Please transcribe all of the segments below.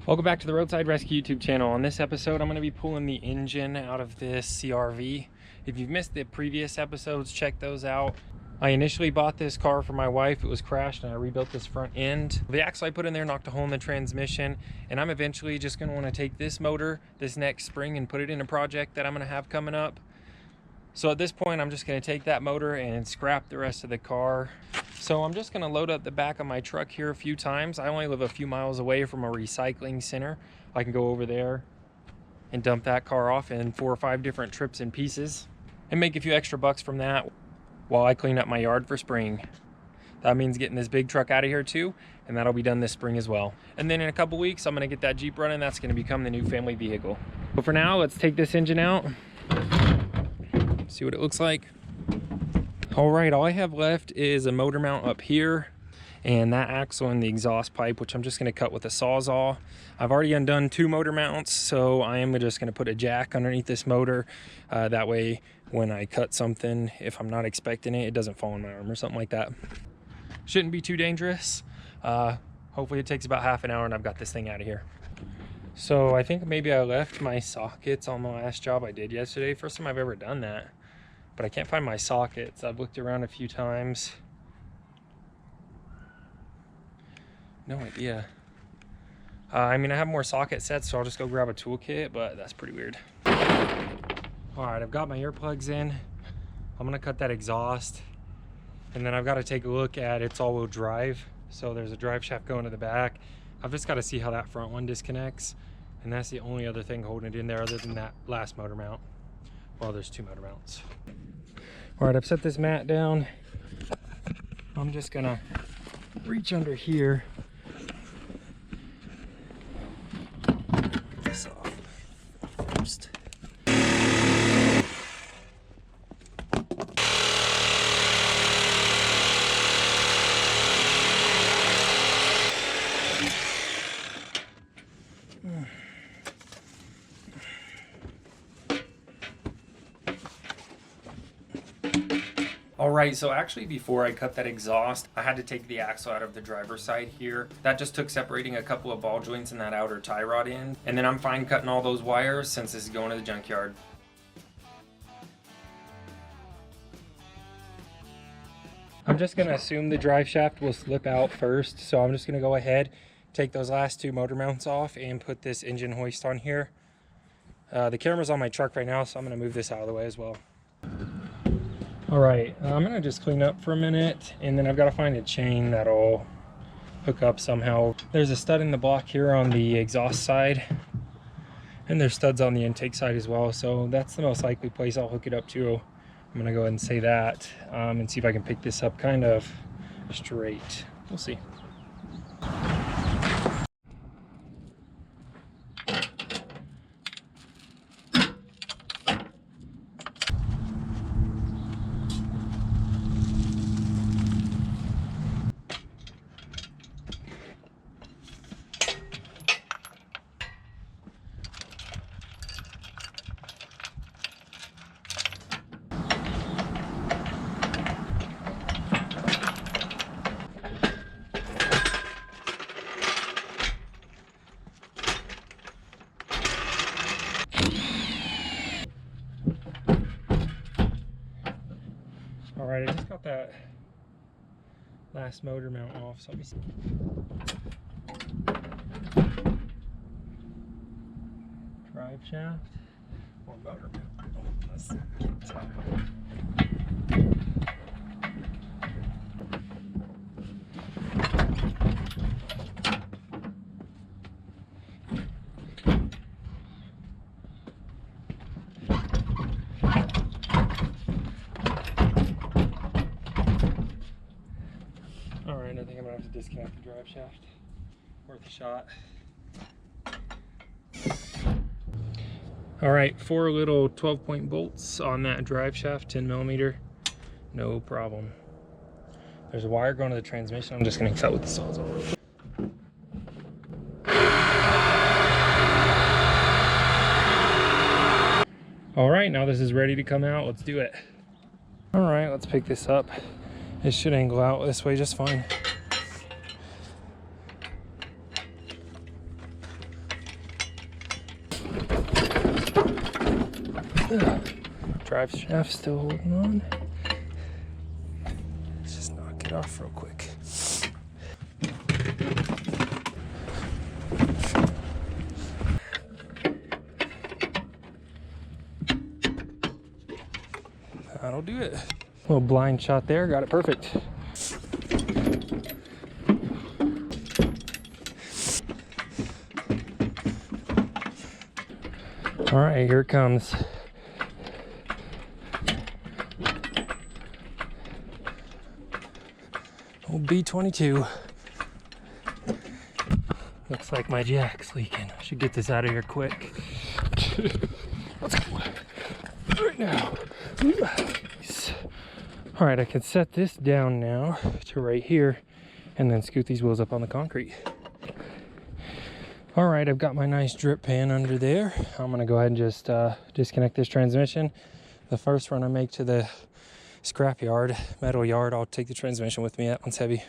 Welcome back to the Roadside Rescue YouTube channel. On this episode, I'm going to be pulling the engine out of this CR-V. If you've missed the previous episodes, check those out. I initially bought this car for my wife. It was crashed and I rebuilt this front end. The axle I put in there knocked a hole in the transmission, and I'm eventually just going to want to take this motor this next spring and put it in a project that I'm going to have coming up. So at this point, I'm just going to take that motor and scrap the rest of the car. So I'm just going to load up the back of my truck here a few times. I only live a few miles away from a recycling center. I can go over there and dump that car off in 4 or 5 different trips and pieces and make a few extra bucks from that while I clean up my yard for spring. That means getting this big truck out of here too, and that'll be done this spring as well. And then in a couple weeks, I'm going to get that Jeep running. That's going to become the new family vehicle. But for now, let's take this engine out, see what it looks like. All right, all I have left is a motor mount up here and that axle and the exhaust pipe, which I'm just going to cut with a Sawzall. I've already undone 2 motor mounts, so I am just going to put a jack underneath this motor. That way, when I cut something, if I'm not expecting it, it doesn't fall on my arm or something like that. Shouldn't be too dangerous. Hopefully it takes about half an hour and I've got this thing out of here. So I think maybe I left my sockets on the last job I did yesterday. First time I've ever done that. But I can't find my sockets. I've looked around a few times. No idea. I mean, I have more socket sets, so I'll just go grab a toolkit, but that's pretty weird. All right, I've got my earplugs in. I'm gonna cut that exhaust, and then I've got to take a look at its all-wheel drive. So there's a drive shaft going to the back. I've just got to see how that front one disconnects, and that's the only other thing holding it in there other than that last motor mount. Well, there's 2 motor mounts. All right, I've set this mat down. I'm just gonna reach under here. Get this off first. All right, so actually before I cut that exhaust, I had to take the axle out of the driver's side here. That just took separating a couple of ball joints in that outer tie rod end. And then I'm fine cutting all those wires since this is going to the junkyard. I'm just gonna assume the drive shaft will slip out first. So I'm just gonna go ahead, take those last 2 motor mounts off and put this engine hoist on here. The camera's on my truck right now, so I'm gonna move this out of the way as well. All right, I'm gonna just clean up for a minute, and then I've got to find a chain that'll hook up somehow. There's a stud in the block here on the exhaust side, and there's studs on the intake side as well, so that's the most likely place I'll hook it up to. I'm gonna go ahead and say that, and see if I can pick this up kind of straight. We'll see. All right, I just got that last motor mount off, so let me see. Drive shaft or motor mount? Oh, let's see. I think I'm gonna have to disconnect the drive shaft. Worth a shot. All right, 4 little 12-point bolts on that drive shaft, 10mm, no problem. There's a wire going to the transmission. I'm just gonna cut with the Sawzall. All right, now this is ready to come out. Let's do it. All right, let's pick this up. It should angle out this way just fine. Drive shaft still holding on. Let's just knock it off real quick. That'll do it. Little blind shot there, got it perfect. All right, here it comes. Old B22. Looks like my jack's leaking. I should get this out of here quick. Let's go. Right now. All right, I can set this down now to right here and then scoot these wheels up on the concrete. All right, I've got my nice drip pan under there. I'm gonna go ahead and just disconnect this transmission. The first run I make to the scrap yard, metal yard, I'll take the transmission with me. That one's heavy.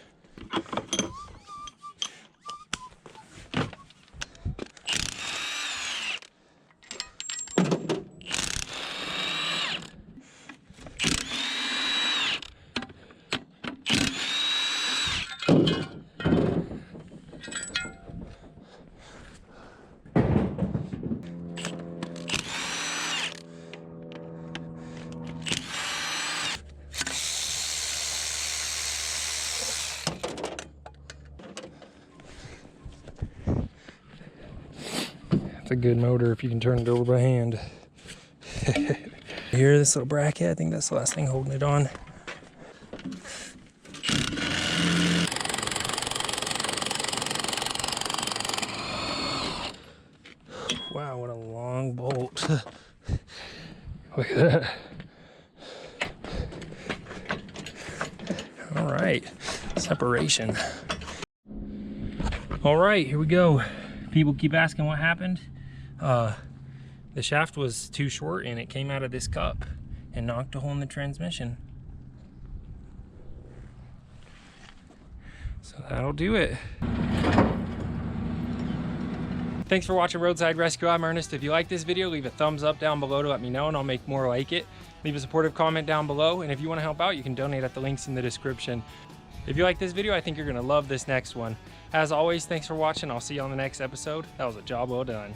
A good motor if you can turn it over by hand. Here, this little bracket, I think that's the last thing holding it on. Wow, what a long bolt. Look at that. All right, separation. All right, here we go. People keep asking what happened. The shaft was too short and it came out of this cup and knocked a hole in the transmission. So that'll do it. Thanks for watching Roadside Rescue. I'm Ernest. If you like this video, leave a thumbs up down below to let me know and I'll make more like it. Leave a supportive comment down below, and if you want to help out, you can donate at the links in the description. If you like this video, I think you're gonna love this next one. As always, thanks for watching. I'll see you on the next episode. That was a job well done.